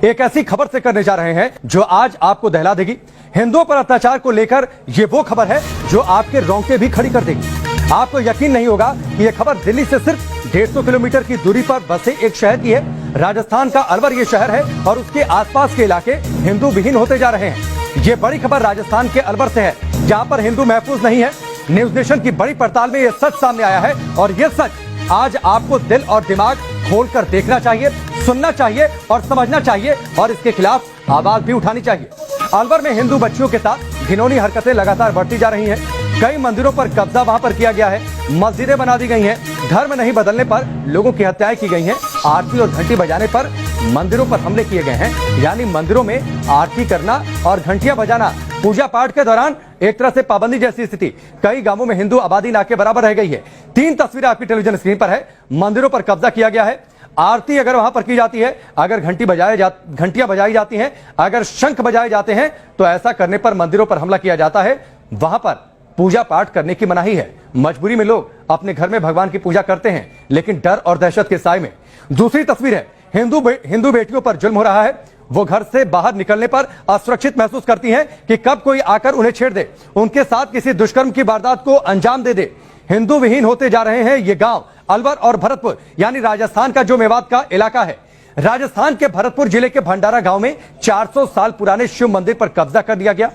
एक ऐसी खबर से करने जा रहे हैं जो आज आपको दहला देगी। हिंदुओं पर अत्याचार को लेकर ये वो खबर है जो आपके रोंगटे भी खड़ी कर देगी। आपको यकीन नहीं होगा कि यह खबर दिल्ली से सिर्फ 150 किलोमीटर की दूरी पर बसे एक शहर की है। राजस्थान का अलवर ये शहर है और उसके आसपास के इलाके हिंदू विहीन होते जा रहे हैं। ये बड़ी खबर राजस्थान के अलवर से है, जहां पर हिंदू महफूज नहीं है। न्यूज नेशन की बड़ी पड़ताल में यह सच सामने आया है और यह सच आज आपको दिल और दिमाग खोलकर देखना चाहिए, सुनना चाहिए और समझना चाहिए और इसके खिलाफ आवाज भी उठानी चाहिए। अलवर में हिंदू बच्चियों के साथ घिनौनी हरकतें लगातार बढ़ती जा रही हैं। कई मंदिरों पर कब्जा वहां पर किया गया है, मस्जिदें बना दी गई हैं, धर्म नहीं बदलने पर लोगों की हत्याएं की गई हैं, आरती और घंटी बजाने पर मंदिरों पर हमले किए गए हैं। यानी मंदिरों में आरती करना और घंटियां बजाना पूजा पाठ के दौरान एक तरह से पाबंदी जैसी स्थिति कई गांवों में हिंदू आबादी ना के बराबर रह गई है। 3 तस्वीरें आपकी टेलीविजन स्क्रीन पर है। मंदिरों पर कब्जा किया गया है, आरती अगर वहां पर की जाती है, अगर घंटियां बजाई जाती हैं, अगर शंख बजाए जाते हैं, तो ऐसा करने पर मंदिरों पर हमला किया जाता है। वहां पर पूजा पाठ करने की मनाही है। मजबूरी में लोग अपने घर में भगवान की पूजा करते हैं, लेकिन डर और दहशत के साए में। दूसरी तस्वीर है, हिंदू बेटियों पर जुल्म हो रहा है। वो घर से बाहर निकलने पर असुरक्षित महसूस करती हैं कि कब कोई आकर उन्हें छेड़ दे, उनके साथ किसी दुष्कर्म की वारदात को अंजाम दे दे। हिंदू विहीन होते जा रहे हैं ये गांव अलवर और भरतपुर, यानी राजस्थान का जो मेवात का इलाका है। राजस्थान के भरतपुर जिले के भंडारा गांव में 400 साल पुराने शिव मंदिर पर कब्जा कर लिया गया।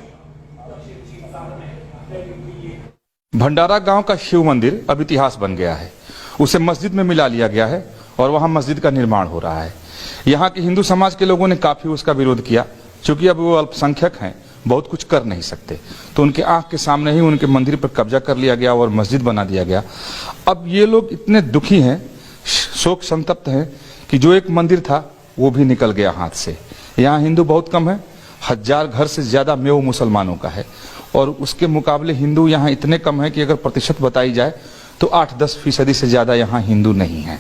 भंडारा गांव का शिव मंदिर अब इतिहास बन गया है। उसे मस्जिद में मिला लिया गया है और वहां मस्जिद का निर्माण हो रहा है। यहाँ के हिंदू समाज के लोगों ने काफी उसका विरोध किया, क्योंकि अब वो अल्पसंख्यक हैं, बहुत कुछ कर नहीं सकते, तो उनके आंख के सामने ही उनके मंदिर पर कब्जा कर लिया गया और मस्जिद बना दिया गया। अब ये लोग इतने दुखी हैं, शोक संतप्त हैं कि जो एक मंदिर था वो भी निकल गया हाथ से। यहाँ हिंदू बहुत कम है, 1000 घर से ज्यादा मेव मुसलमानों का है और उसके मुकाबले हिंदू यहाँ इतने कम है कि अगर प्रतिशत बताई जाए तो 8-10% से ज्यादा यहाँ हिंदू नहीं है।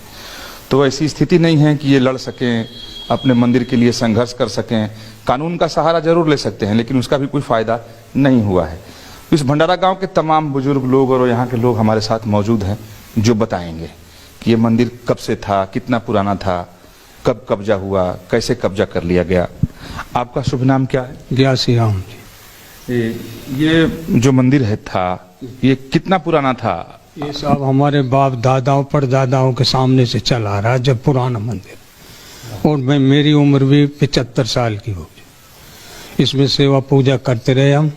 तो ऐसी स्थिति नहीं है कि ये लड़ सकें, अपने मंदिर के लिए संघर्ष कर सकें। कानून का सहारा जरूर ले सकते हैं, लेकिन उसका भी कोई फायदा नहीं हुआ है। इस भंडारा गांव के तमाम बुजुर्ग लोग और यहाँ के लोग हमारे साथ मौजूद हैं, जो बताएंगे कि ये मंदिर कब से था, कितना पुराना था, कब कब्जा हुआ, कैसे कब्जा कर लिया गया। आपका शुभ नाम क्या है? ग्यासी राम जी। ये जो मंदिर है था, ये कितना पुराना था? ये सब हमारे बाप दादाओं परदादाओं के सामने से चला रहा है, जब पुराना मंदिर। और मेरी उम्र भी 75 साल की होगी। इसमें सेवा पूजा करते रहे हम।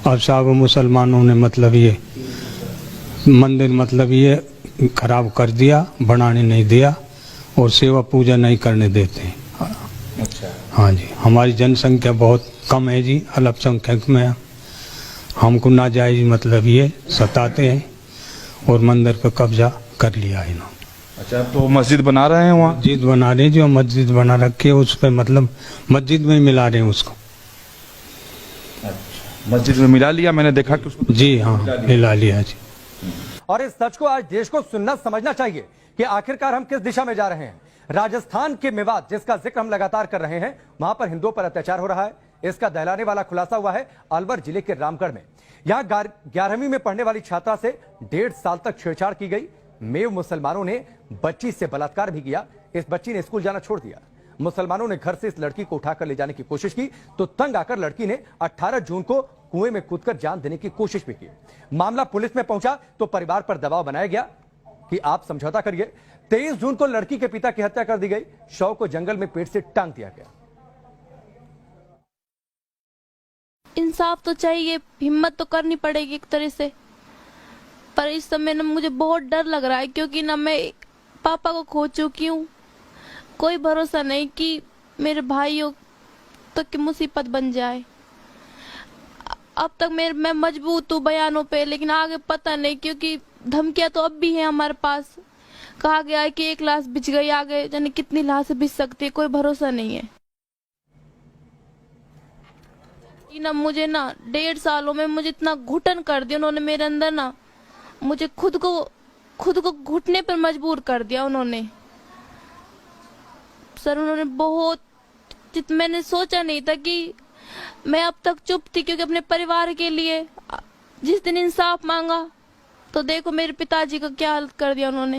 अब साहब मुसलमानों ने मतलब ये मंदिर ये खराब कर दिया, बनाने नहीं दिया और सेवा पूजा नहीं करने देते। अच्छा। हाँ जी, हमारी जनसंख्या बहुत कम है जी, अल्पसंख्यक में हमको नाजायज ये सताते हैं और मंदिर पर कब्जा कर लिया है इन्होंने। अच्छा, तो मस्जिद बना रहे हैं वहाँ? मस्जिद बना रहे हैं, जो मस्जिद बना रखी है उस पर मस्जिद में मिला रहे हैं उसको। अच्छा, मस्जिद में मिला लिया, मैंने देखा कि उसको। जी हाँ, मिला लिया जी। और इस सच को आज देश को सुनना समझना चाहिए कि आखिरकार हम किस दिशा में जा रहे हैं। राजस्थान के मेवात, जिसका जिक्र हम लगातार कर रहे हैं, वहां पर हिंदुओं पर अत्याचार हो रहा है। इसका दहलाने वाला खुलासा हुआ है अलवर जिले के रामगढ़ में। यहाँ 11वीं में पढ़ने वाली छात्रा से 1.5 साल तक छेड़छाड़ की गई। मेव मुसलमानों ने बच्ची से बलात्कार भी किया। इस बच्ची ने स्कूल जाना छोड़ दिया। मुसलमानों ने घर से इस लड़की को उठाकर ले जाने की कोशिश की तो तंग आकर लड़की ने 18 जून को कुएं में कूदकर जान देने की कोशिश भी की। मामला पुलिस में पहुंचा तो परिवार पर दबाव बनाया गया कि आप समझौता करिए। 23 जून को लड़की के पिता की हत्या कर दी गई। शव को जंगल में पेड़ से टांग दिया गया। इंसाफ तो चाहिए, हिम्मत तो करनी पड़ेगी एक तरह से, पर इस समय ना मुझे बहुत डर लग रहा है, क्योंकि ना मैं पापा को खो चुकी हूँ। कोई भरोसा नहीं कि मेरे भाइयों तक की मुसीबत बन जाए। अब तक मैं मजबूत हूँ बयानों पे, लेकिन आगे पता नहीं, क्योंकि धमकियां तो अब भी है हमारे पास। कहा गया है कि 1 लाश बिछ गई, आगे जाने कितनी लाशें बिछ सकती है, कोई भरोसा नहीं है। ना मुझे ना 1.5 सालों में मुझे इतना घुटन कर दिया उन्होंने मेरे अंदर, ना मुझे खुद को घुटने पर मजबूर कर दिया उन्होंने। सर उन्होंने बहुत, मैंने सोचा नहीं था कि मैं अब तक चुप थी, क्योंकि अपने परिवार के लिए जिस दिन इंसाफ मांगा तो देखो मेरे पिताजी का क्या हालत कर दिया उन्होंने।